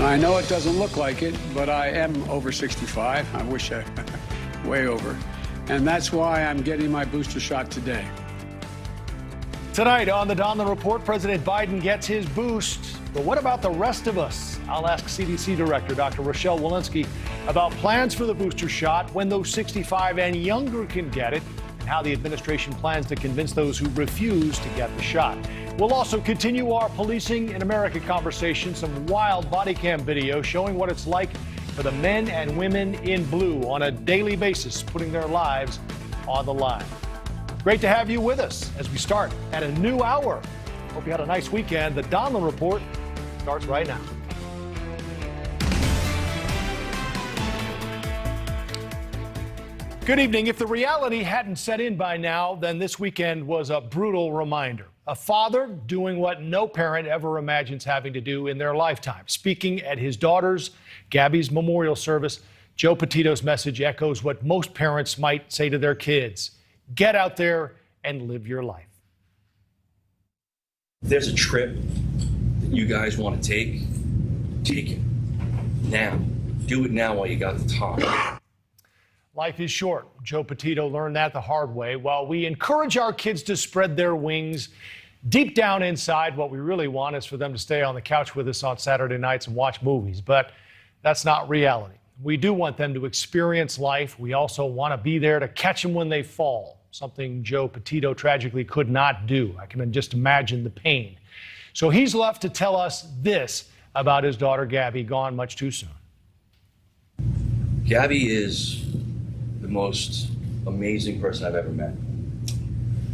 I know it doesn't look like it, but I am over 65. I wish I way over. And that's why I'm getting my booster shot today. Tonight on the Donlon Report, President Biden gets his boost. But what about the rest of us? I'll ask CDC Director Dr. Rochelle Walensky about plans for the booster shot, when those 65 and younger can get it, and how the administration plans to convince those who refuse to get the shot. We'll also continue our Policing in America conversation, some wild body cam video showing what it's like for the men and women in blue on a daily basis, putting their lives on the line. Great to have you with us as we start at a new hour. Hope you had a nice weekend. The Donlon Report starts right now. Good evening. If the reality hadn't set in by now, then this weekend was a brutal reminder. A father doing what no parent ever imagines having to do in their lifetime. Speaking at his daughter's, Gabby's, memorial service, Joe Petito's message echoes what most parents might say to their kids. Get out there and live your life. If there's a trip that you guys want to take it now. Do it now while you got the time. Life is short. Joe Petito learned that the hard way. While we encourage our kids to spread their wings, deep down inside, what we really want is for them to stay on the couch with us on Saturday nights and watch movies. But that's not reality. We do want them to experience life. We also want to be there to catch them when they fall, something Joe Petito tragically could not do. I can just imagine the pain. So he's left to tell us this about his daughter, Gabby, gone much too soon. Gabby is the most amazing person I've ever met.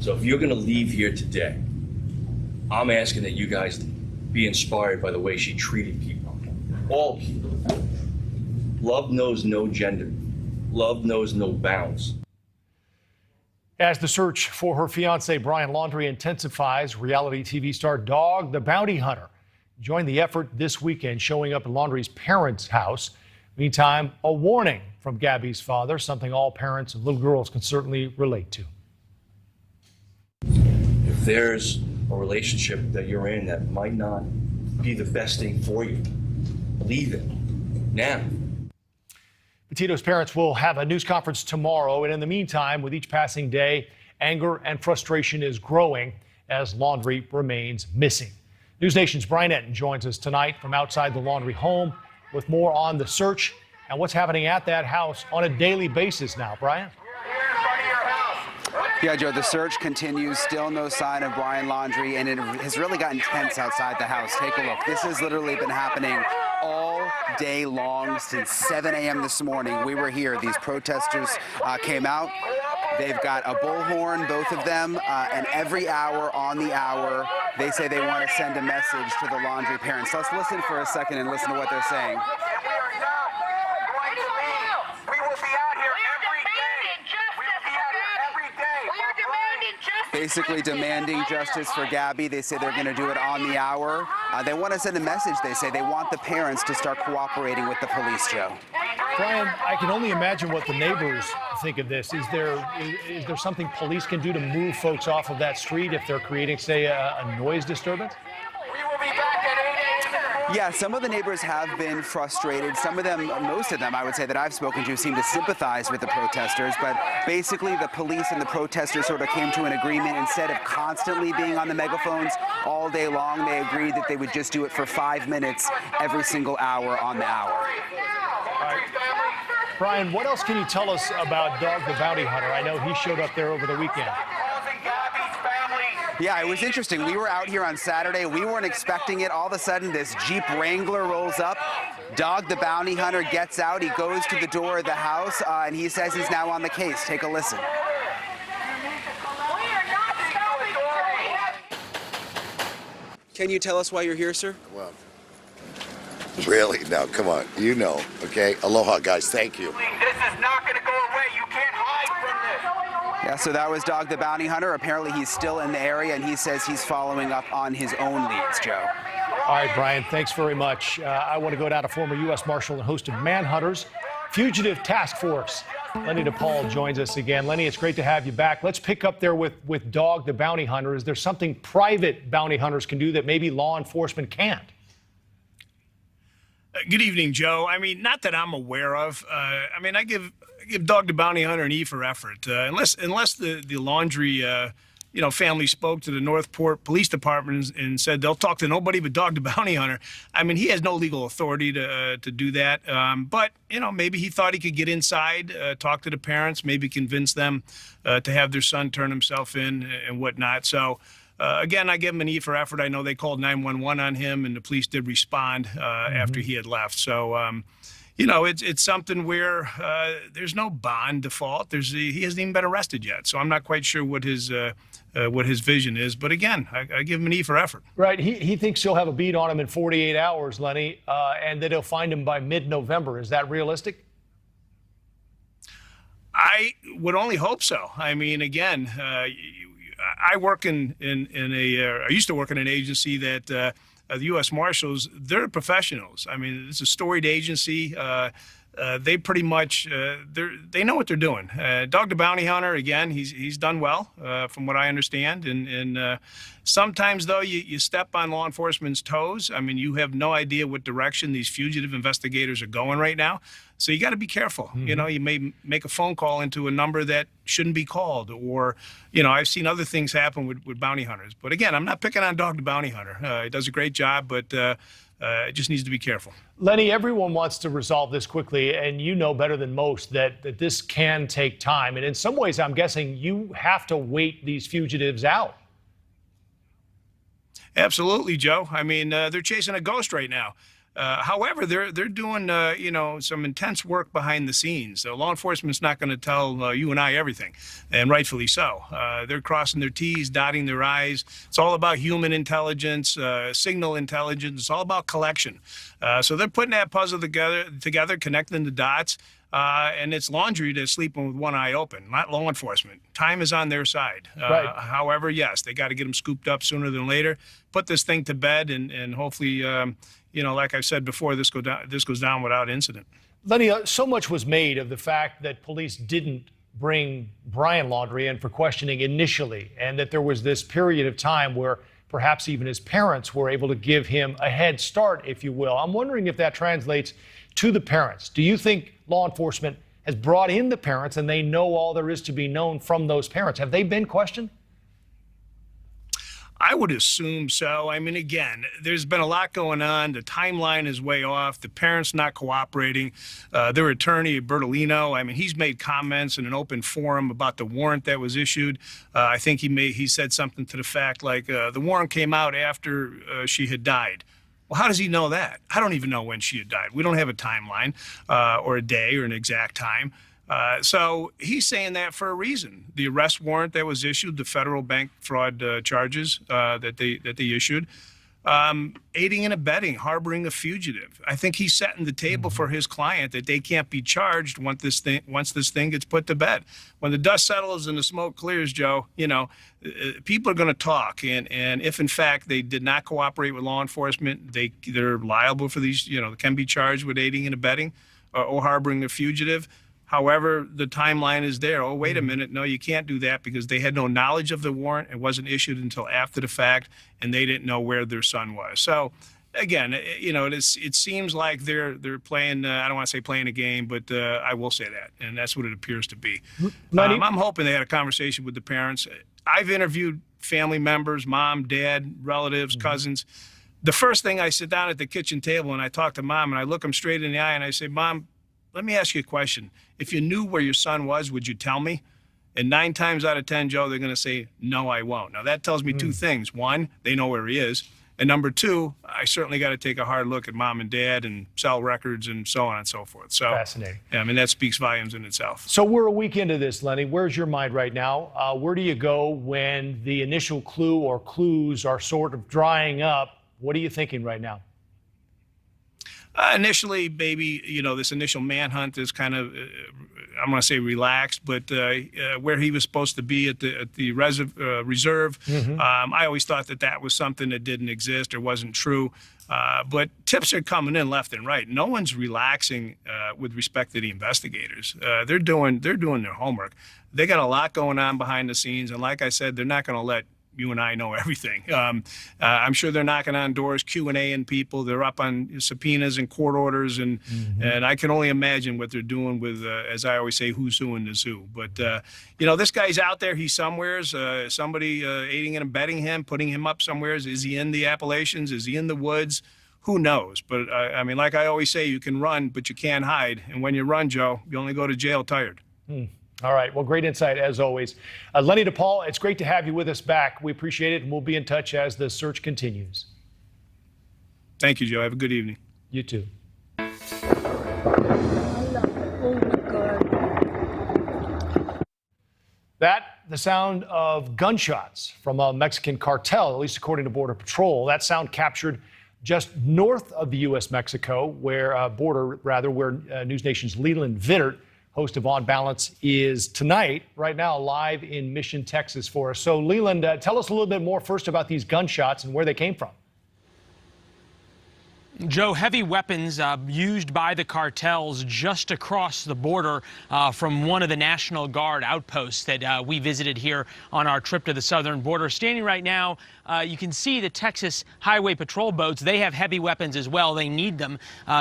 So if you're going to leave here today, I'm asking that you guys be inspired by the way she treated people. All people. Love knows no gender. Love knows no bounds. As the search for her fiancé Brian Laundrie intensifies, reality TV star Dog the Bounty Hunter joined the effort this weekend, showing up at Laundrie's parents' house. Meantime, a warning from Gabby's father, something all parents of little girls can certainly relate to. If there's a relationship that you're in that might not be the best thing for you, leave it now. Petito's parents will have a news conference tomorrow, and in the meantime, with each passing day, anger and frustration is growing as Laundrie remains missing. News Nation's Brian Etten joins us tonight from outside the Laundrie home with more on the search and what's happening at that house on a daily basis now. Brian? Yeah, Joe, the search continues. Still no sign of Brian Laundrie, and it has really gotten tense outside the house. Take a look. This has literally been happening all day long since 7 a.m. this morning. We were here. These protesters came out. They've got a bullhorn, both of them, and every hour on the hour, they say they want to send a message to the Laundrie parents. Let's listen for a second and listen to what they're saying. Basically demanding justice for Gabby. They say they're going to do it on the hour. They want to send a message. They say they want the parents to start cooperating with the police, Joe. Brian, I can only imagine what the neighbors think of this. Is there something police can do to move folks off of that street if they're creating, say, a noise disturbance? Yeah, some of the neighbors have been frustrated. Some of them, most of them, I would say, that I've spoken to seem to sympathize with the protesters. But basically, the police and the protesters sort of came to an agreement. Instead of constantly being on the megaphones all day long, they agreed that they would just do it for 5 minutes every single hour on the hour. All right. Brian, what else can you tell us about Dog the Bounty Hunter? I know he showed up there over the weekend. Yeah, it was interesting. We were out here on Saturday. We weren't expecting it. All of a sudden, this Jeep Wrangler rolls up. Dog the Bounty Hunter gets out. He goes to the door of the house, and he says he's now on the case. Take a listen. Can you tell us why you're here, sir? Well, really? No, come on. You know, okay? Aloha, guys. Thank you. This is not going to go away. You can't hide from this. Yeah, so that was Dog the Bounty Hunter. Apparently he's still in the area, and he says he's following up on his own leads, Joe. All right, Brian, thanks very much. I want to go down to former U.S. Marshal and host of Manhunters Fugitive Task Force. Lenny DePaul joins us again. Lenny, it's great to have you back. Let's pick up there with Dog the Bounty Hunter. Is there something private bounty hunters can do that maybe law enforcement can't? Good evening, Joe. I mean, not that I'm aware of. I give Dog the Bounty Hunter an E for effort. Unless the Laundrie family spoke to the Northport Police Department and said they'll talk to nobody but Dog the Bounty Hunter. I mean, he has no legal authority to do that. But maybe he thought he could get inside, talk to the parents, maybe convince them to have their son turn himself in and whatnot. So. Again, I give him an E for effort. I know they called 911 on him, and the police did respond after he had left. So, it's something where there's no bond default. He hasn't even been arrested yet, so I'm not quite sure what his vision is. But again, I give him an E for effort. Right. He thinks he'll have a beat on him in 48 hours, Lenny, and that he'll find him by mid-November. Is that realistic? I would only hope so. I mean, again. I work I used to work in an agency that the U.S. Marshals, they're professionals. I mean, it's a storied agency. They pretty much, they know what they're doing. Dog the Bounty Hunter, again, he's done well, from what I understand. And sometimes, though, you step on law enforcement's toes. I mean, you have no idea what direction these fugitive investigators are going right now. So you got to be careful. Mm-hmm. You may make a phone call into a number that shouldn't be called, or, I've seen other things happen with bounty hunters. But again, I'm not picking on Dog the Bounty Hunter. He does a great job, but it just needs to be careful. Lenny, everyone wants to resolve this quickly, and you know better than most that this can take time. And in some ways, I'm guessing you have to wait these fugitives out. Absolutely, Joe. I mean, they're chasing a ghost right now. However, they're doing some intense work behind the scenes. So law enforcement's not going to tell you and I everything, and rightfully so. They're crossing their T's, dotting their I's. It's all about human intelligence, signal intelligence. It's all about collection. So they're putting that puzzle together, connecting the dots. And it's Laundrie that's sleeping with one eye open, not law enforcement. Time is on their side. Right. However, yes, they got to get them scooped up sooner than later, put this thing to bed, and hopefully, like I said before, this goes down without incident. Lenny, so much was made of the fact that police didn't bring Brian Laundrie in for questioning initially, and that there was this period of time where perhaps even his parents were able to give him a head start, if you will. I'm wondering if that translates to the parents. Do you think law enforcement has brought in the parents and they know all there is to be known from those parents? Have they been questioned? I would assume so. I mean, again, there's been a lot going on. The timeline is way off. The parents not cooperating. Their attorney, Bertolino, I mean, he's made comments in an open forum about the warrant that was issued. I think he said something to the fact like the warrant came out after she had died. Well, how does he know that? I don't even know when she had died. We don't have a timeline or a day or an exact time. So he's saying that for a reason. The arrest warrant that was issued, the federal bank fraud charges that they issued, aiding and abetting, harboring a fugitive. I think he's setting the table for his client that they can't be charged once this thing gets put to bed. When the dust settles and the smoke clears, Joe, people are going to talk. And if in fact they did not cooperate with law enforcement, they're liable for these. They can be charged with aiding and abetting or harboring a fugitive. However, the timeline is there. Oh, wait a minute. No, you can't do that because they had no knowledge of the warrant. It wasn't issued until after the fact, and they didn't know where their son was. So, again, it seems like they're playing. I don't want to say playing a game, but I will say that, and that's what it appears to be. I'm hoping they had a conversation with the parents. I've interviewed family members, mom, dad, relatives, cousins. The first thing, I sit down at the kitchen table and I talk to mom, and I look them straight in the eye and I say, Mom, let me ask you a question. If you knew where your son was, would you tell me? And 9 times out of 10, Joe, they're going to say, no, I won't. Now, that tells me 2 things. 1, they know where he is. And number 2, I certainly got to take a hard look at mom and dad and cell records and so on and so forth. So, fascinating. I mean, that speaks volumes in itself. So we're a week into this, Lenny. Where's your mind right now? Where do you go when the initial clue or clues are sort of drying up? What are you thinking right now? Initially, maybe, this initial manhunt is kind of, I'm going to say relaxed, but where he was supposed to be at the reserve, I always thought that was something that didn't exist or wasn't true. But tips are coming in left and right. No one's relaxing with respect to the investigators. They're doing their homework. They got a lot going on behind the scenes, and like I said, they're not going to let You and I know everything. I'm sure they're knocking on doors, Q&A-ing people. They're up on subpoenas and court orders, and I can only imagine what they're doing with, as I always say, who's who and is who. But you know, this guy's out there. He's somewheres. Somebody aiding and abetting him, putting him up somewheres. Is he in the Appalachians? Is he in the woods? Who knows? But I mean, like I always say, you can run, but you can't hide. And when you run, Joe, you only go to jail tired. All right. Well, great insight as always. Lenny DePaul, it's great to have you with us back. We appreciate it, and we'll be in touch as the search continues. Thank you, Joe. Have a good evening. You too. The sound of gunshots from a Mexican cartel, at least according to Border Patrol. That sound captured just north of the U.S.-Mexico, where News Nation's Leland Vittert, host of On Balance, is tonight, right now, live in Mission, Texas for us. So, Leland, tell us a little bit more first about these gunshots and where they came from. Joe, heavy weapons used by the cartels just across the border from one of the National Guard outposts that we visited here on our trip to the southern border. Standing right now, you can see the Texas Highway Patrol boats. They have heavy weapons as well. They need them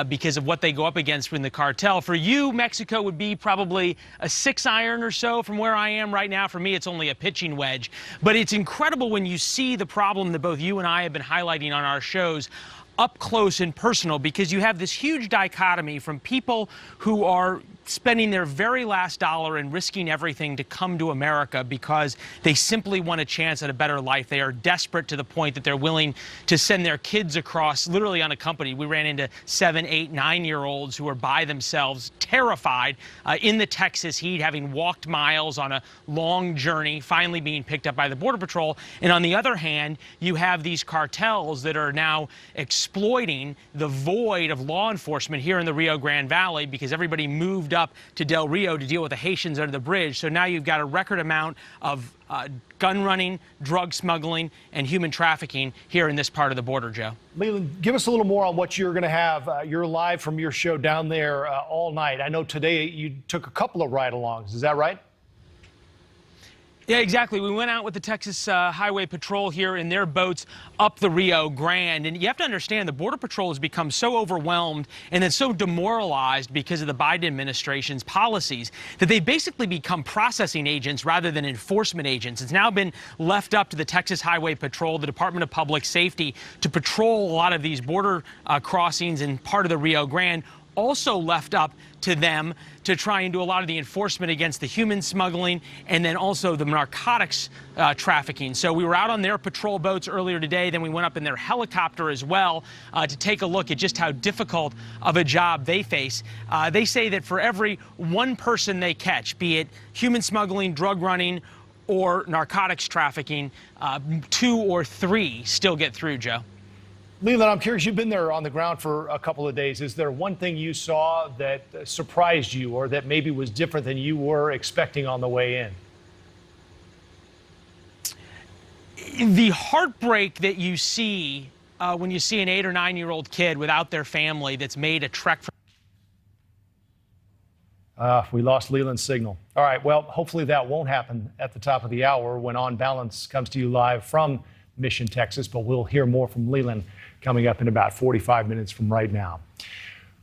because of what they go up against in the cartel. For you, Mexico would be probably a 6-iron or so from where I am right now. For me, it's only a pitching wedge. But it's incredible when you see the problem that both you and I have been highlighting on our shows up close and personal, because you have this huge dichotomy from people who are spending their very last dollar and risking everything to come to America because they simply want a chance at a better life. They are desperate to the point that they're willing to send their kids across, literally unaccompanied. We ran into 7, 8, 9-year-olds who were by themselves, terrified in the Texas heat, having walked miles on a long journey, finally being picked up by the Border Patrol. And on the other hand, you have these cartels that are now exploiting the void of law enforcement here in the Rio Grande Valley because everybody moved up to Del Rio to deal with the Haitians under the bridge. So now you've got a record amount of gun running, drug smuggling, and human trafficking here in this part of the border, Joe. Leland, give us a little more on what you're going to have. You're live from your show down there all night. I know today you took a couple of ride-alongs. Is that right? Yeah, exactly. We went out with the Texas Highway Patrol here in their boats up the Rio Grande. And you have to understand the Border Patrol has become so overwhelmed and then so demoralized because of the Biden administration's policies that they've basically become processing agents rather than enforcement agents. It's now been left up to the Texas Highway Patrol, the Department of Public Safety, to patrol a lot of these border crossings in part of the Rio Grande. Also left up to them to try and do a lot of the enforcement against the human smuggling and then also the narcotics trafficking. So we were out on their patrol boats earlier today. Then we went up in their helicopter as well to take a look at just how difficult of a job they face. They say that for every one person they catch, be it human smuggling, drug running, or narcotics trafficking, 2 or 3 still get through, Joe. Leland, I'm curious, you've been there on the ground for a couple of days. Is there one thing you saw that surprised you or that maybe was different than you were expecting on the way in? The heartbreak that you see when you see an 8 or 9-year-old kid without their family that's made a trek from... We lost Leland's signal. All right, well, hopefully that won't happen at the top of the hour when On Balance comes to you live from Mission, Texas, but we'll hear more from Leland coming up in about 45 minutes from right now.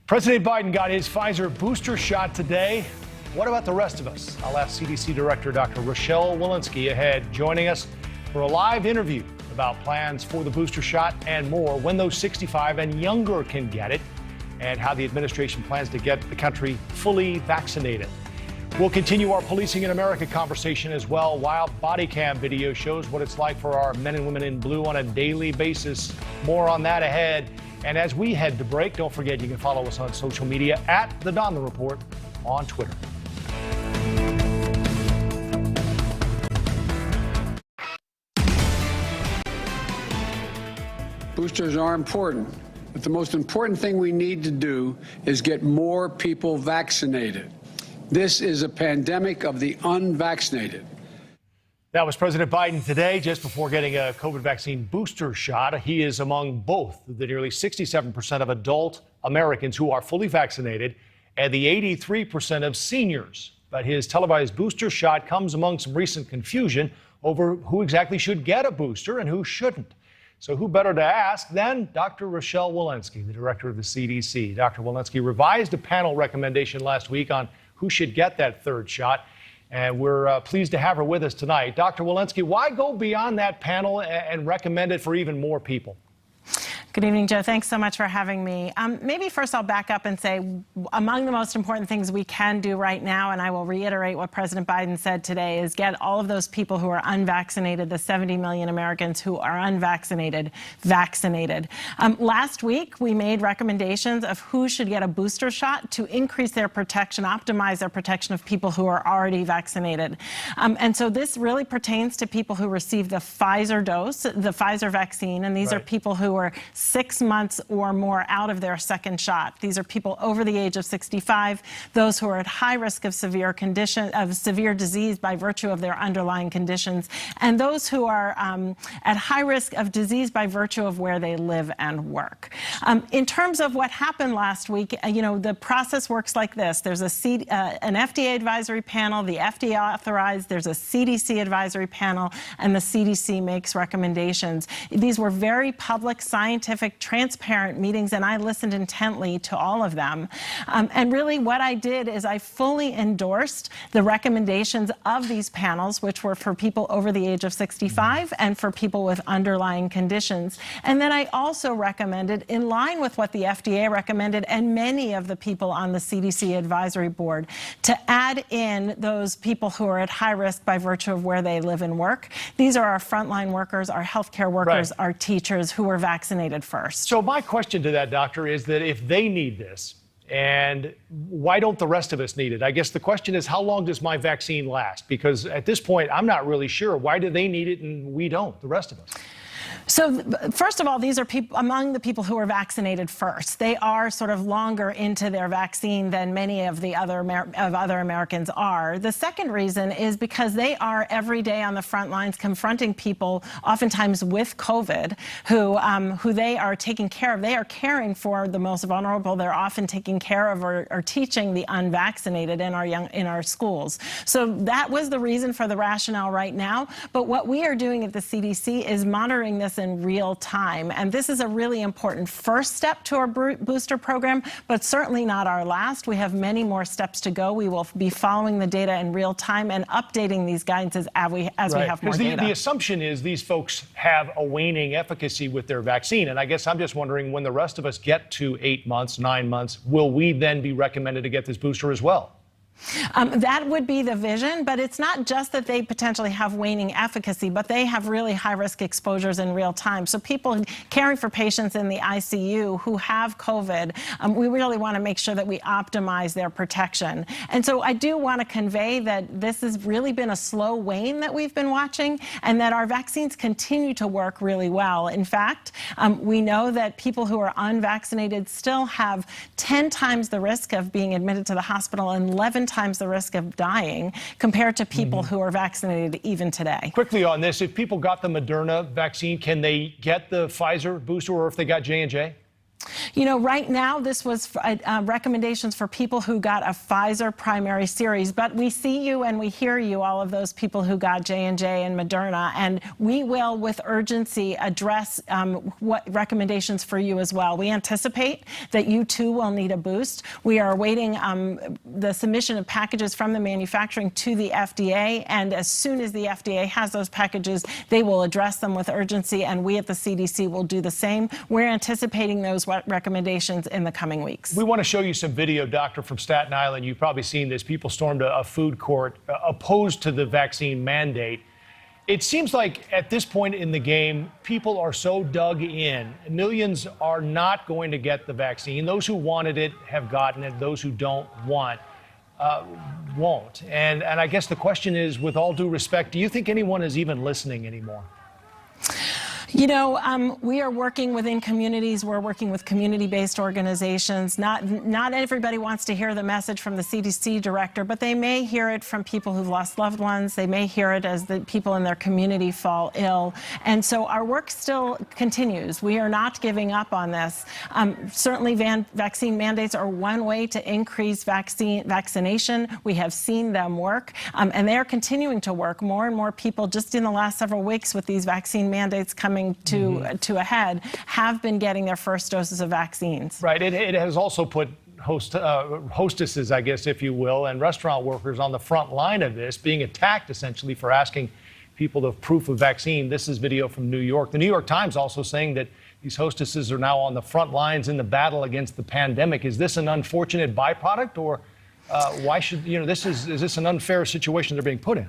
President Biden got his Pfizer booster shot today. What about the rest of us? I'll ask CDC Director Dr. Rochelle Walensky ahead, joining us for a live interview about plans for the booster shot and more, when those 65 and younger can get it, and how the administration plans to get the country fully vaccinated. We'll continue our Policing in America conversation as well, while body cam video shows what it's like for our men and women in blue on a daily basis. More on that ahead. And as we head to break, don't forget you can follow us on social media at The Donlon Report on Twitter. Boosters are important, but the most important thing we need to do is get more people vaccinated. This is a pandemic of the unvaccinated. That was President Biden today, just before getting a COVID vaccine booster shot. He is among both the nearly 67% of adult Americans who are fully vaccinated and the 83% of seniors. But his televised booster shot comes among some recent confusion over who exactly should get a booster and who shouldn't. So who better to ask than Dr. Rochelle Walensky, the director of the CDC. Dr. Walensky revised a panel recommendation last week on who should get that third shot. And we're pleased to have her with us tonight. Dr. Walensky, why go beyond that panel and recommend it for even more people? Good evening, Joe. Thanks so much for having me. Maybe first I'll back up and say among the most important things we can do right now, and I will reiterate what President Biden said today, is get all of those people who are unvaccinated, the 70 million Americans who are unvaccinated, vaccinated. Last week, we made recommendations of who should get a booster shot to increase their protection, optimize their protection of people who are already vaccinated. And so this really pertains to people who received the Pfizer dose, the Pfizer vaccine, and these are people who are 6 months or more out of their second shot. These are people over the age of 65, those who are at high risk of severe disease by virtue of their underlying conditions, and those who are at high risk of disease by virtue of where they live and work. In terms of what happened last week, the process works like this. There's an FDA advisory panel, the FDA authorized, there's a CDC advisory panel, and the CDC makes recommendations. These were very public, scientific, transparent meetings, and I listened intently to all of them. And really what I did is I fully endorsed the recommendations of these panels, which were for people over the age of 65 and for people with underlying conditions. And then I also recommended, in line with what the FDA recommended and many of the people on the CDC advisory board, to add in those people who are at high risk by virtue of where they live and work. These are our frontline workers, our healthcare workers, our teachers who were vaccinated first. So my question to that, doctor, is that if they need this, and why don't the rest of us need it? I guess the question is, how long does my vaccine last? Because at this point, I'm not really sure. Why do they need it and we don't, the rest of us? So first of all, these are people among the people who are vaccinated first. They are sort of longer into their vaccine than many of the other Americans are. The second reason is because they are every day on the front lines confronting people, oftentimes with COVID, who they are taking care of. They are caring for the most vulnerable. They're often taking care of or teaching the unvaccinated in our schools. So that was the reason for the rationale right now. But what we are doing at the CDC is monitoring this in real time. And this is a really important first step to our booster program, but certainly not our last. We have many more steps to go. We will be following the data in real time and updating these guidances as we have more data. The assumption is these folks have a waning efficacy with their vaccine. And I guess I'm just wondering, when the rest of us get to 8 months, 9 months, will we then be recommended to get this booster as well? That would be the vision, but it's not just that they potentially have waning efficacy, but they have really high-risk exposures in real time. So people caring for patients in the ICU who have COVID, we really want to make sure that we optimize their protection. And so I do want to convey that this has really been a slow wane that we've been watching, and that our vaccines continue to work really well. In fact, we know that people who are unvaccinated still have 10 times the risk of being admitted to the hospital and 11 times the risk of dying compared to people who are vaccinated even today. Quickly on this, if people got the Moderna vaccine, can they get the Pfizer booster, or if they got J&J? Right now, this was recommendations for people who got a Pfizer primary series, but we see you and we hear you, all of those people who got J&J and Moderna, and we will, with urgency, address what recommendations for you as well. We anticipate that you, too, will need a boost. We are awaiting the submission of packages from the manufacturing to the FDA, and as soon as the FDA has those packages, they will address them with urgency, and we at the CDC will do the same. We're anticipating those recommendations in the coming weeks. We want to show you some video, Doctor, from Staten Island. You've probably seen this. People stormed a food court opposed to the vaccine mandate. It seems like at this point in the game, people are so dug in. Millions are not going to get the vaccine. Those who wanted it have gotten it. Those who don't want won't. And I guess the question is, with all due respect, do you think anyone is even listening anymore? You know, we are working within communities. We're working with community-based organizations. Not everybody wants to hear the message from the CDC director, but they may hear it from people who've lost loved ones. They may hear it as the people in their community fall ill. And so our work still continues. We are not giving up on this. Certainly vaccine mandates are one way to increase vaccination. We have seen them work, and they are continuing to work. More and more people just in the last several weeks with these vaccine mandates coming to a head have been getting their first doses of vaccines. Right. It has also put hostesses, I guess, if you will, and restaurant workers on the front line of this, being attacked essentially for asking people the proof of vaccine. This is video from New York. The New York Times also saying that these hostesses are now on the front lines in the battle against the pandemic. Is this an unfortunate byproduct, or why should, is this an unfair situation they're being put in?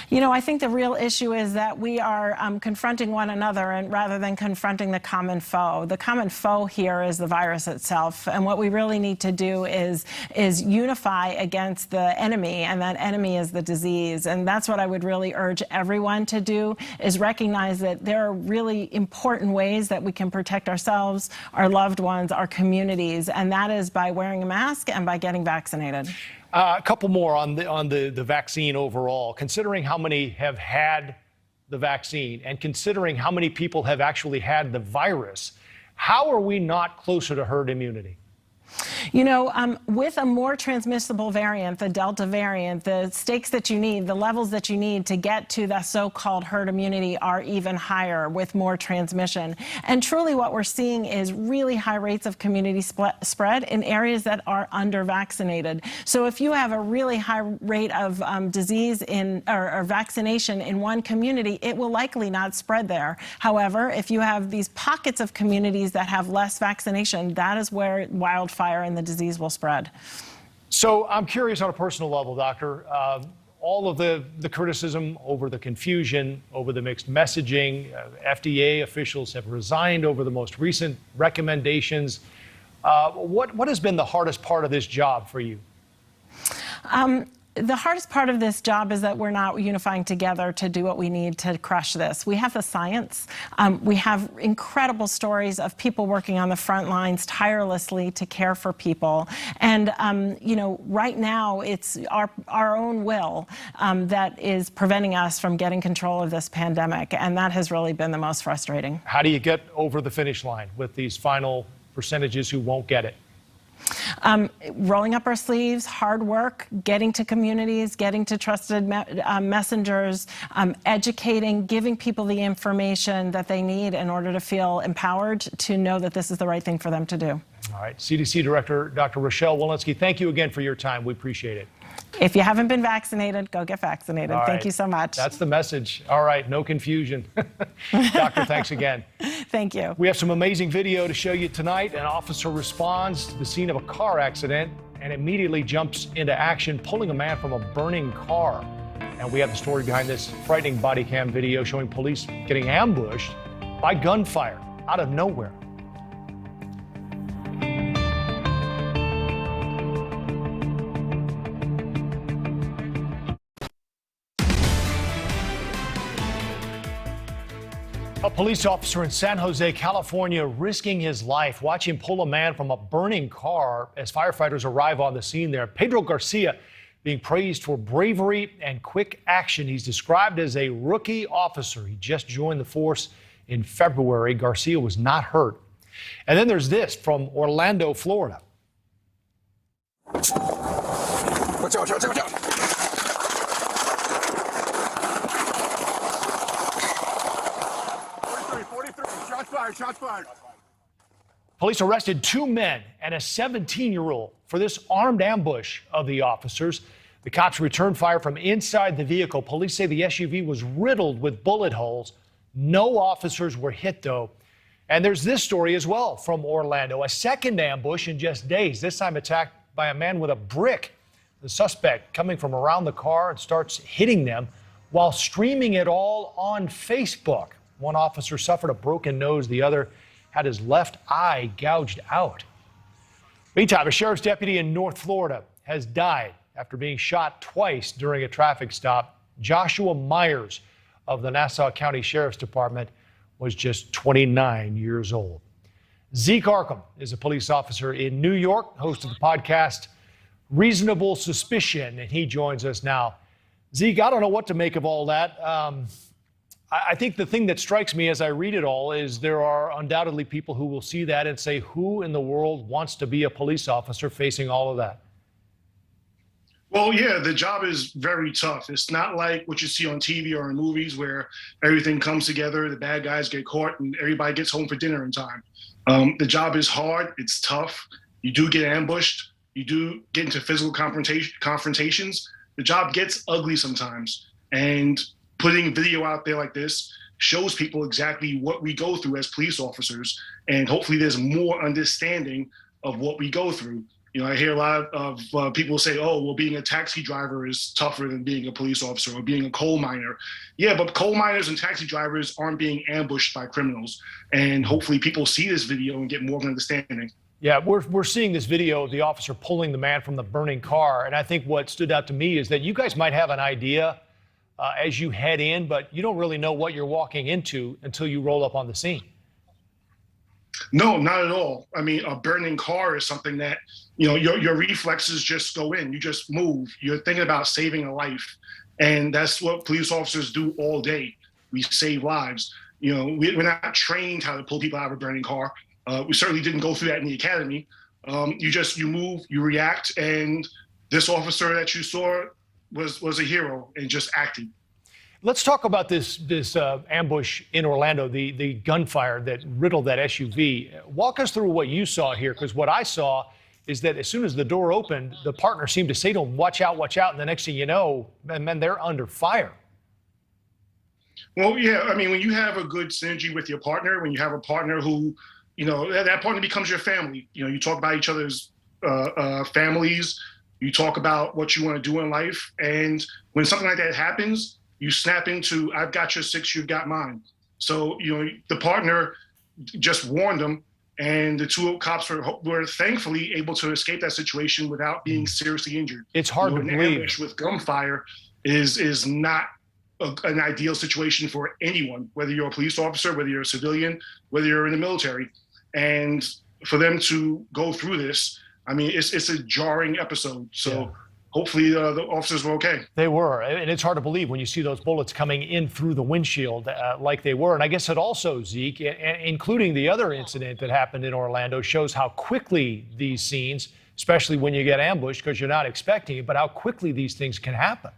You know, I think the real issue is that we are confronting one another and rather than confronting the common foe. The common foe here is the virus itself, and what we really need to do is unify against the enemy, and that enemy is the disease. And that's what I would really urge everyone to do, is recognize that there are really important ways that we can protect ourselves, our loved ones, our communities, and that is by wearing a mask and by getting vaccinated. A couple more on the vaccine overall. Considering how many have had the vaccine and considering how many people have actually had the virus, how are we not closer to herd immunity? You know, with a more transmissible variant, the Delta variant, the stakes that you need, the levels that you need to get to the so-called herd immunity are even higher with more transmission. And truly what we're seeing is really high rates of community spread in areas that are under-vaccinated. So if you have a really high rate of disease or vaccination in one community, it will likely not spread there. However, if you have these pockets of communities that have less vaccination, that is where wildfire and the disease will spread. So I'm curious on a personal level, Doctor, all of the criticism over the confusion, over the mixed messaging, FDA officials have resigned over the most recent recommendations. What has been the hardest part of this job for you? The hardest part of this job is that we're not unifying together to do what we need to crush this. We have the science. We have incredible stories of people working on the front lines tirelessly to care for people. And, you know, right now it's our own will that is preventing us from getting control of this pandemic. And that has really been the most frustrating. How do you get over the finish line with these final percentages who won't get it? Rolling up our sleeves, hard work, getting to communities, getting to trusted messengers, educating, giving people the information that they need in order to feel empowered to know that this is the right thing for them to do. All right. CDC Director Dr. Rochelle Walensky, thank you again for your time. We appreciate it. If you haven't been vaccinated, go get vaccinated. All Thank right. you so much. That's the message. All right. No confusion. Doctor, thanks again. Thank you. We have some amazing video to show you tonight. An officer responds to the scene of a car accident and immediately jumps into action, pulling a man from a burning car. And we have the story behind this frightening body cam video showing police getting ambushed by gunfire out of nowhere. A police officer in San Jose, California, risking his life. Watch him pull a man from a burning car as firefighters arrive on the scene there. Pedro Garcia being praised for bravery and quick action. He's described as a rookie officer. He just joined the force in February. Garcia was not hurt. And then there's this from Orlando, Florida. Watch out, watch out, watch out. Shots fired. Police arrested 2 men and a 17-year-old for this armed ambush of the officers. The cops returned fire from inside the vehicle. Police say the SUV was riddled with bullet holes. No officers were hit, though. And there's this story as well from Orlando. A second ambush in just days, this time attacked by a man with a brick. The suspect coming from around the car and starts hitting them while streaming it all on Facebook. One officer suffered a broken nose. The other had his left eye gouged out. Meantime, a sheriff's deputy in North Florida has died after being shot twice during a traffic stop. Joshua Myers of the Nassau County Sheriff's Department was just 29 years old. Zeke Arkham is a police officer in New York, host of the podcast Reasonable Suspicion, and he joins us now. Zeke, I don't know what to make of all that. I think the thing that strikes me as I read it all is there are undoubtedly people who will see that and say, who in the world wants to be a police officer facing all of that? Well, yeah, the job is very tough. It's not like what you see on TV or in movies where everything comes together, the bad guys get caught, and everybody gets home for dinner in time. The job is hard. It's tough. You do get ambushed. You do get into physical confrontations. The job gets ugly sometimes. And putting video out there like this shows people exactly what we go through as police officers. And hopefully there's more understanding of what we go through. You know, I hear a lot of people say, oh, well, being a taxi driver is tougher than being a police officer or being a coal miner. Yeah, but coal miners and taxi drivers aren't being ambushed by criminals. And hopefully people see this video and get more of an understanding. Yeah, we're seeing this video of the officer pulling the man from the burning car. And I think what stood out to me is that you guys might have an idea as you head in, but you don't really know what you're walking into until you roll up on the scene. No, not at all. I mean, a burning car is something that, you know, your reflexes just go in. You just move. You're thinking about saving a life. And that's what police officers do all day. We save lives. You know, we're not trained how to pull people out of a burning car. We certainly didn't go through that in the academy. You move, you react. And this officer that you saw was a hero and just acted. Let's talk about this ambush in Orlando, the gunfire that riddled that SUV. Walk us through what you saw here, because what I saw is that as soon as the door opened, the partner seemed to say to him, watch out, and the next thing you know, man, they're under fire. Well, yeah, I mean, when you have a good synergy with your partner, when you have a partner who, you know, that partner becomes your family. You know, you talk about each other's families, you talk about what you want to do in life, and when something like that happens, you snap into, I've got your six, you've got mine. So, you know, the partner just warned them, and the two cops were thankfully able to escape that situation without being seriously injured. It's hard to believe. An ambush with gunfire is not an ideal situation for anyone, whether you're a police officer, whether you're a civilian, whether you're in the military. And for them to go through this, I mean, it's a jarring episode. So. Yeah. Hopefully the officers were okay. They were, and it's hard to believe when you see those bullets coming in through the windshield like they were. And I guess it also, Zeke, including the other incident that happened in Orlando, shows how quickly these scenes, especially when you get ambushed because you're not expecting it, but how quickly these things can happen.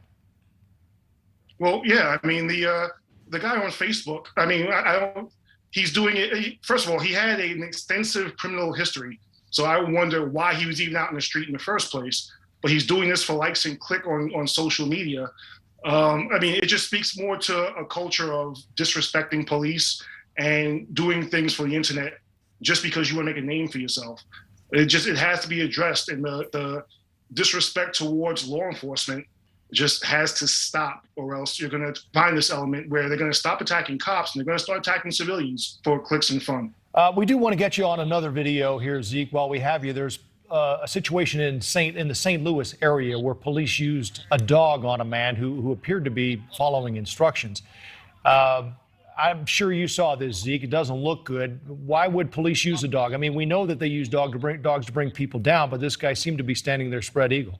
Well, yeah, I mean, the guy on Facebook, I mean, he's doing it. First of all, he had an extensive criminal history. So I wonder why he was even out in the street in the first place. But he's doing this for likes and click on social media. I mean, it just speaks more to a culture of disrespecting police and doing things for the internet just because you want to make a name for yourself. It has to be addressed, and the disrespect towards law enforcement just has to stop, or else you're going to find this element where they're going to stop attacking cops and they're going to start attacking civilians for clicks and fun. We do want to get you on another video here, Zeke, while we have you. There's a situation in the St. Louis area where police used a dog on a man who appeared to be following instructions. I'm sure you saw this, Zeke. It doesn't look good. Why would police use a dog? I mean, we know that they use dogs to bring people down, but this guy seemed to be standing there spread eagle.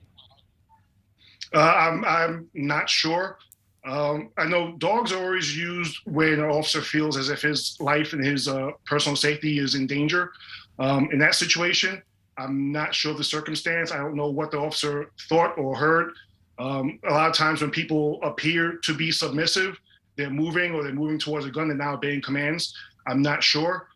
I'm not sure. I know dogs are always used when an officer feels as if his life and his personal safety is in danger. In that situation, I'm not sure of the circumstance. I don't know what the officer thought or heard. A lot of times when people appear to be submissive, they're moving towards a gun and now obeying commands. I'm not sure.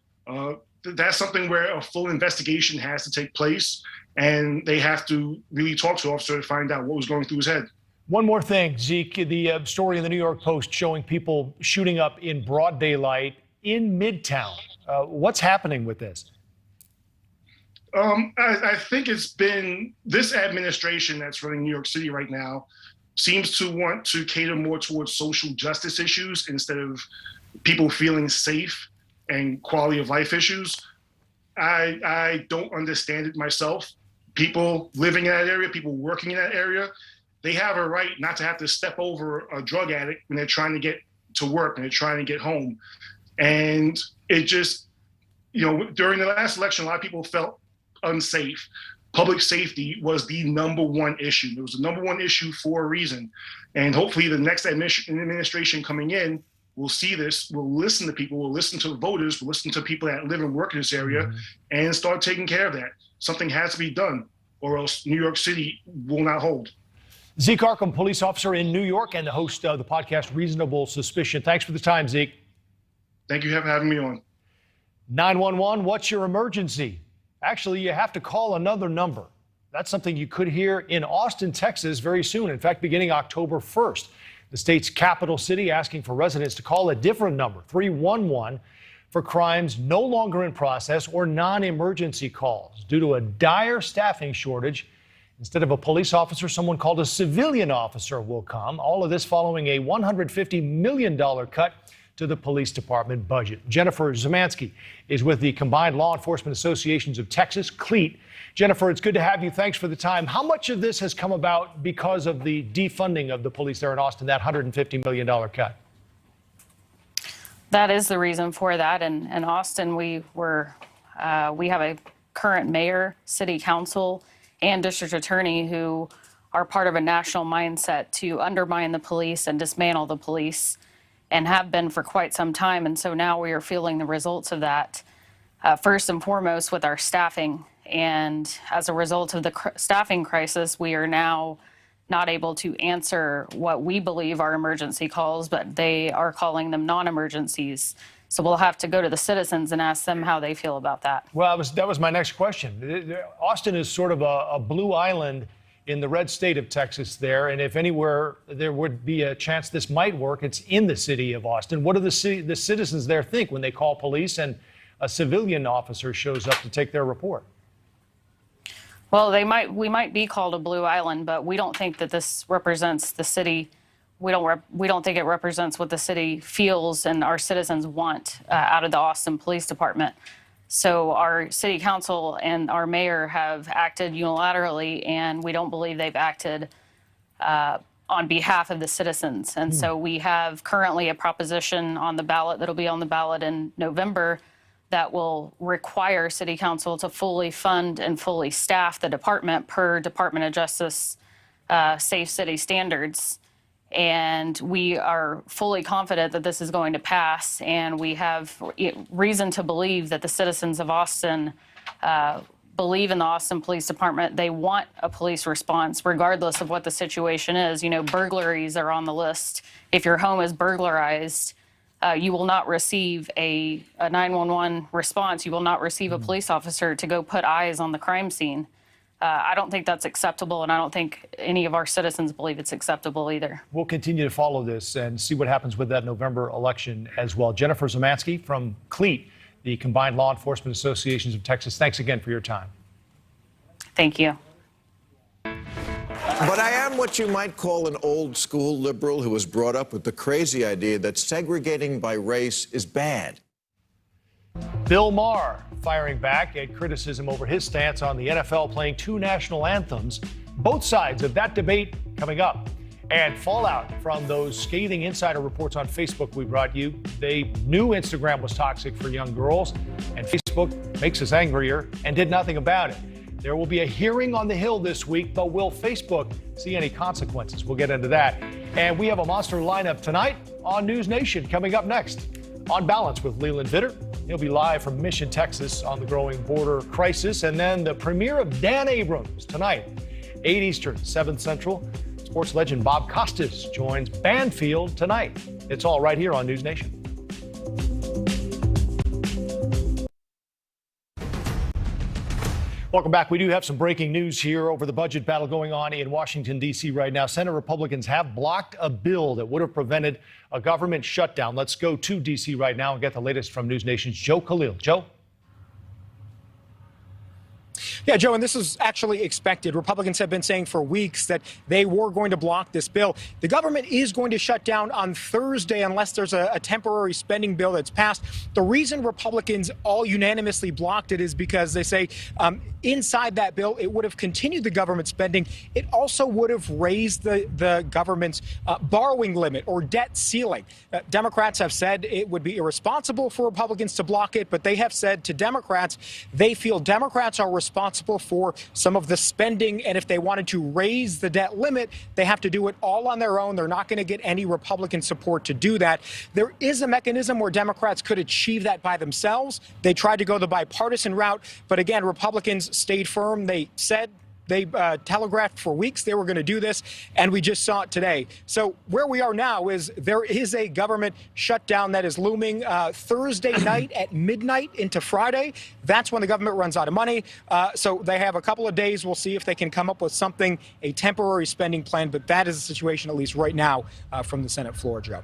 That's something where a full investigation has to take place, and they have to really talk to the officer to find out what was going through his head. One more thing, Zeke, the story in the New York Post showing people shooting up in broad daylight in Midtown. What's happening with this? I think it's been this administration that's running New York City right now seems to want to cater more towards social justice issues instead of people feeling safe and quality of life issues. I don't understand it myself. People living in that area, people working in that area, they have a right not to have to step over a drug addict when they're trying to get to work and they're trying to get home. And it just, during the last election, a lot of people felt unsafe. Public safety was the #1 issue. It was the #1 issue for a reason. And hopefully the next administration coming in will see this, will listen to people, will listen to voters, will listen to people that live and work in this area, and start taking care of that. Something has to be done, or else New York City will not hold. Zeke Arkham, police officer in New York and the host of the podcast Reasonable Suspicion. Thanks for the time, Zeke. Thank you for having me on. 911, what's your emergency? Actually, you have to call another number. That's something you could hear in Austin, Texas very soon. In fact, beginning October 1st. The state's capital city asking for residents to call a different number, 311, for crimes no longer in process or non-emergency calls. Due to a dire staffing shortage, instead of a police officer, someone called a civilian officer will come. All of this following a $150 million cut to the police department budget. Jennifer Zemansky is with the Combined Law Enforcement Associations of Texas, CLEAT. Jennifer, it's good to have you. Thanks for the time. How much of this has come about because of the defunding of the police there in Austin, that $150 million cut? That is the reason for that. And in Austin, we have a current mayor, city council, and district attorney who are part of a national mindset to undermine the police and dismantle the police, and have been for quite some time. And so now we are feeling the results of that, first and foremost with our staffing. And as a result of the staffing crisis, we are now not able to answer what we believe are emergency calls, but they are calling them non-emergencies. So we'll have to go to the citizens and ask them how they feel about that. Well, that was my next question. Austin is sort of a blue island in the red state of Texas there, and if anywhere there would be a chance this might work, it's in the city of Austin. What do the citizens there think when they call police and a civilian officer shows up to take their report? Well, we might be called a blue island, but we don't think that this represents the city. We don't think it represents what the city feels and our citizens want out of the Austin Police Department. So our city council and our mayor have acted unilaterally, and we don't believe they've acted on behalf of the citizens. And so we have currently a proposition on the ballot that'll be on the ballot in November that will require city council to fully fund and fully staff the department per Department of Justice safe city standards. And we are fully confident that this is going to pass, and we have reason to believe that the citizens of Austin believe in the Austin Police Department. They want a police response regardless of what the situation is. Burglaries are on the list. If your home is burglarized, you will not receive a 911 response. You will not receive a police officer to go put eyes on the crime scene. I don't think that's acceptable, and I don't think any of our citizens believe it's acceptable either. We'll continue to follow this and see what happens with that November election as well. Jennifer Zemansky from CLEAT, the Combined Law Enforcement Associations of Texas. Thanks again for your time. Thank you. But I am what you might call an old-school liberal who was brought up with the crazy idea that segregating by race is bad. Bill Maher firing back at criticism over his stance on the NFL playing two national anthems. Both sides of that debate coming up. And fallout from those scathing insider reports on Facebook we brought you. They knew Instagram was toxic for young girls, and Facebook makes us angrier and did nothing about it. There will be a hearing on the Hill this week, but will Facebook see any consequences? We'll get into that. And we have a monster lineup tonight on News Nation coming up next. On Balance with Leland Vitter. He'll be live from Mission, Texas on the growing border crisis. And then the premiere of Dan Abrams tonight, 8 Eastern, 7 Central. Sports legend Bob Costas joins Banfield tonight. It's all right here on News Nation. Welcome back. We do have some breaking news here over the budget battle going on in Washington, D.C. right now. Senate Republicans have blocked a bill that would have prevented a government shutdown. Let's go to D.C. right now and get the latest from News Nation's Joe Khalil. Joe? Yeah, Joe, and this is actually expected. Republicans have been saying for weeks that they were going to block this bill. The government is going to shut down on Thursday unless there's a temporary spending bill that's passed. The reason Republicans all unanimously blocked it is because they say inside that bill, it would have continued the government spending. It also would have raised the government's borrowing limit or debt ceiling. Democrats have said it would be irresponsible for Republicans to block it, but they have said to Democrats, they feel Democrats are responsible for some of the spending, and if they wanted to raise the debt limit, they have to do it all on their own. They're not going to get any Republican support to do that. There is a mechanism where Democrats could achieve that by themselves. They tried to go the bipartisan route, but again, Republicans stayed firm. They said, they telegraphed for weeks they were going to do this, and we just saw it today. So where we are now is there is a government shutdown that is looming Thursday night at midnight into Friday. That's when the government runs out of money. So they have a couple of days. We'll see if they can come up with something, a temporary spending plan. But that is the situation, at least right now, from the Senate floor, Joe.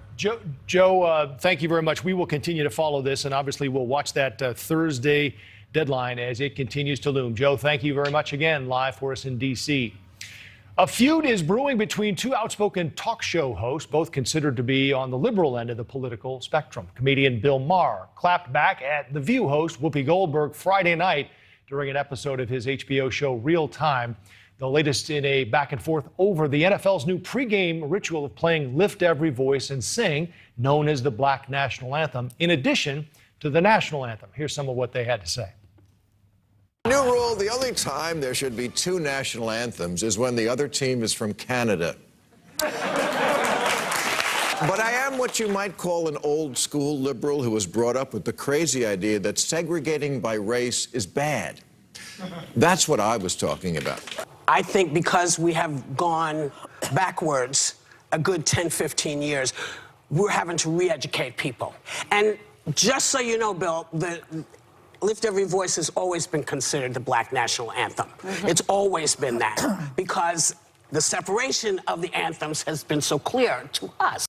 Joe, thank you very much. We will continue to follow this, and obviously we'll watch that Thursday deadline as it continues to loom. Joe, thank you very much again, live for us in D.C. A feud is brewing between two outspoken talk show hosts, both considered to be on the liberal end of the political spectrum. Comedian Bill Maher clapped back at The View host Whoopi Goldberg Friday night during an episode of his HBO show Real Time. The latest in a back and forth over the NFL's new pregame ritual of playing Lift Every Voice and Sing, known as the Black National Anthem, in addition to the national anthem. Here's some of what they had to say. New rule, the only time there should be two national anthems is when the other team is from Canada. But I am what you might call an old school liberal who was brought up with the crazy idea that segregating by race is bad. That's what I was talking about. I think because we have gone backwards a good 10, 15 years, we're having to re-educate people. And just so you know, Bill, the Lift Every Voice has always been considered the Black National Anthem. It's always been that because the separation of the anthems has been so clear to us.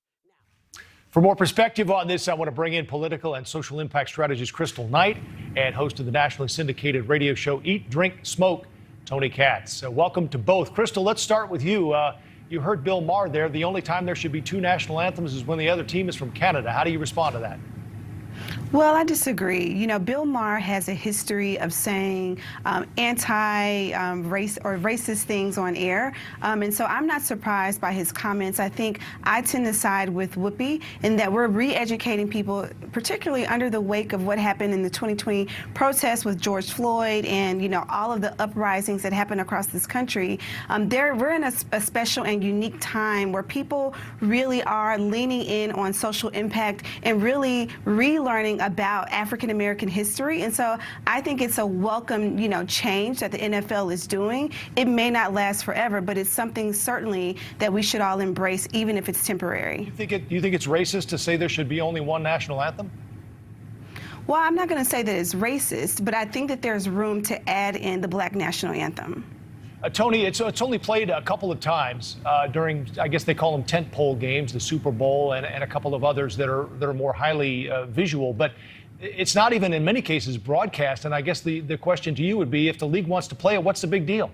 For more perspective on this, I want to bring in political and social impact strategist Crystal Knight and host of the nationally syndicated radio show Eat, Drink, Smoke, Tony Katz. Welcome to both. Crystal, let's start with you. You heard Bill Maher there. The only time there should be two national anthems is when the other team is from Canada. How do you respond to that? Well, I disagree. You know, Bill Maher has a history of saying anti-race or racist things on air, and so I'm not surprised by his comments. I think I tend to side with Whoopi in that we're re-educating people, particularly under the wake of what happened in the 2020 protests with George Floyd and, you know, all of the uprisings that happened across this country. We're in a special and unique time where people really are leaning in on social impact and really relearning about African American history, and so I think it's a welcome, you know, change that the NFL is doing. It may not last forever, but it's something certainly that we should all embrace, even if it's temporary. You think it's racist to say there should be only one national anthem? Well, I'm not going to say that it's racist, but I think that there's room to add in the Black National Anthem. Tony, it's only played a couple of times during, I guess they call them tentpole games, the Super Bowl and a couple of others that are more highly visual. But it's not even in many cases broadcast. And I guess the question to you would be, if the league wants to play it, what's the big deal?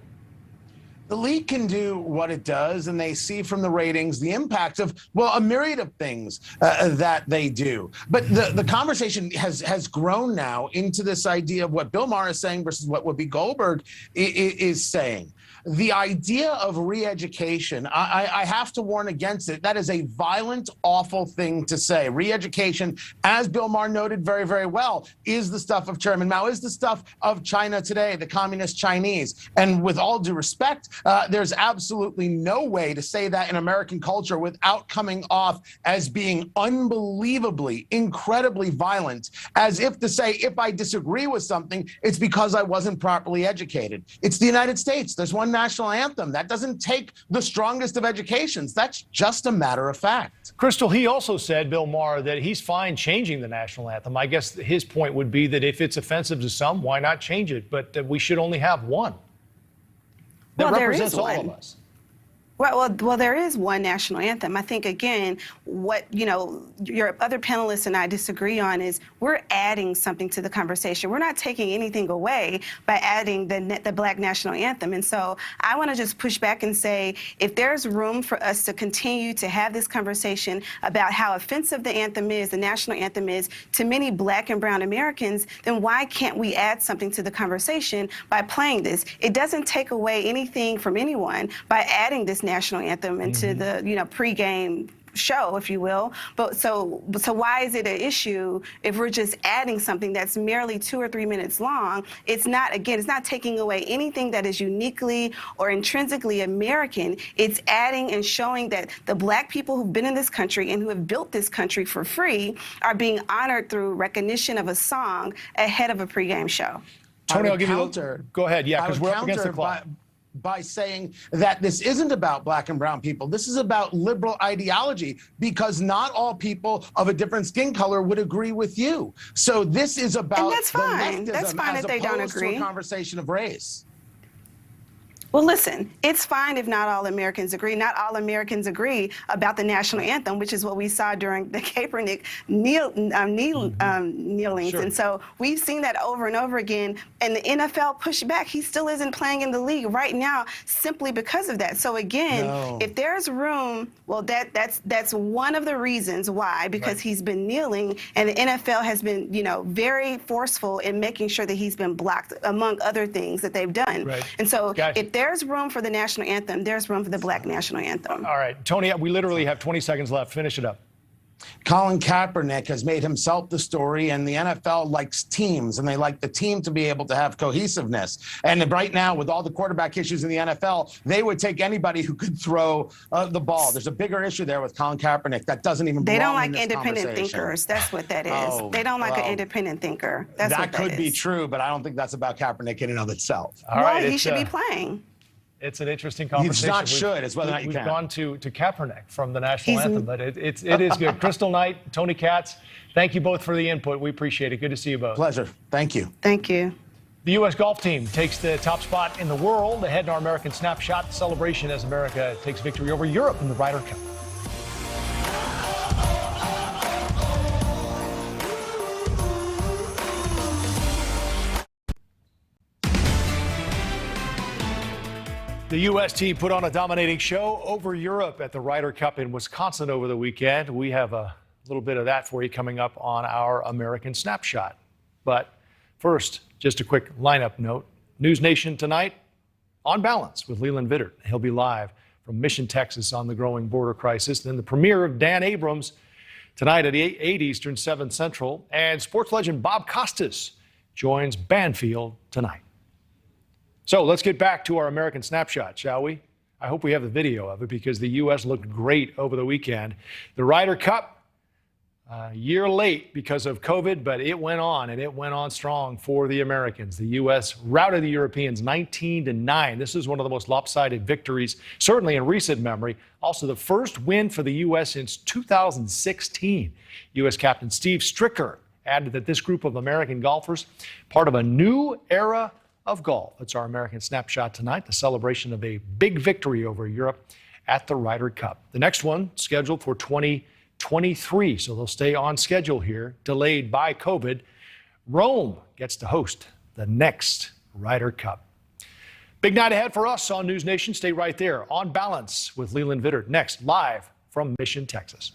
The league can do what it does, and they see from the ratings the impact of, well, a myriad of things that they do. But the conversation has grown now into this idea of what Bill Maher is saying versus what Whoopi Goldberg is saying. The idea of re-education, I have to warn against it. That is a violent, awful thing to say. Re-education, as Bill Maher noted very, very well, is the stuff of Chairman Mao, is the stuff of China today, the communist Chinese. And with all due respect, there's absolutely no way to say that in American culture without coming off as being unbelievably, incredibly violent, as if to say, if I disagree with something, it's because I wasn't properly educated. It's the United States. There's one national anthem. That doesn't take the strongest of educations. That's just a matter of fact. Crystal, he also said, Bill Maher, that he's fine changing the national anthem. I guess his point would be that if it's offensive to some, why not change it? But we should only have one that represents all of us. Well, there is one national anthem. I think, again, what, your other panelists and I disagree on is we're adding something to the conversation. We're not taking anything away by adding the Black national anthem. And so I want to just push back and say, if there's room for us to continue to have this conversation about how offensive the anthem is, the national anthem is, to many Black and brown Americans, then why can't we add something to the conversation by playing this? It doesn't take away anything from anyone by adding this national anthem into the pregame show, if you will. But so why is it an issue if we're just adding something that's merely 2 or 3 minutes long? It's not, again, it's not taking away anything that is uniquely or intrinsically American. It's adding and showing that the Black people who've been in this country and who have built this country for free are being honored through recognition of a song ahead of a pregame show. Tony, I'll give you go ahead. Yeah, because we're up against the clock. By saying that this isn't about Black and brown people. This is about liberal ideology, because not all people of a different skin color would agree with you. So this is about and that's fine. That's fine if they don't agree. To a conversation of race. Well, listen, it's fine if not all Americans agree. Not all Americans agree about the national anthem, which is what we saw during the Kaepernick kneelings. Sure. And so we've seen that over and over again. And the NFL pushed back. He still isn't playing in the league right now simply because of that. So again, if there's room, well, that's one of the reasons why, because he's been kneeling, and the NFL has been, very forceful in making sure that he's been blocked, among other things that they've done. Right. And so if there's room for the national anthem, there's room for the Black national anthem. All right, Tony, we literally have 20 seconds left. Finish it up. Colin Kaepernick has made himself the story, and the NFL likes teams, and they like the team to be able to have cohesiveness. And right now, with all the quarterback issues in the NFL, they would take anybody who could throw the ball. There's a bigger issue there with Colin Kaepernick that doesn't even belong. They don't like independent thinkers. That's what that is. They don't like an independent thinker. That's what that could be true, but I don't think that's about Kaepernick in and of itself. All right, he should be playing. It's an interesting conversation. It's not should. It's whether or not you can. We've gone to Kaepernick from the national anthem, but it is good. Crystal Knight, Tony Katz, thank you both for the input. We appreciate it. Good to see you both. Pleasure. Thank you. Thank you. The U.S. golf team takes the top spot in the world ahead in our American Snapshot celebration as America takes victory over Europe in the Ryder Cup. The U.S. team put on a dominating show over Europe at the Ryder Cup in Wisconsin over the weekend. We have a little bit of that for you coming up on our American Snapshot. But first, just a quick lineup note. News Nation tonight, On Balance with Leland Vittert. He'll be live from Mission, Texas on the growing border crisis. Then the premiere of Dan Abrams tonight at 8 Eastern, 7 Central. And sports legend Bob Costas joins Banfield tonight. So let's get back to our American Snapshot, shall we? I hope we have the video of it because the U.S. looked great over the weekend. The Ryder Cup, a year late because of COVID, but it went on, and it went on strong for the Americans. The U.S. routed the Europeans 19-9. This is one of the most lopsided victories, certainly in recent memory. Also, the first win for the U.S. since 2016. U.S. Captain Steve Stricker added that this group of American golfers, part of a new era of golf. It's our American Snapshot tonight, the celebration of a big victory over Europe at the Ryder Cup. The next one scheduled for 2023, so they'll stay on schedule here, delayed by COVID. Rome gets to host the next Ryder Cup. Big night ahead for us on News Nation. Stay right there. On Balance with Leland Vittert next, live from Mission, Texas.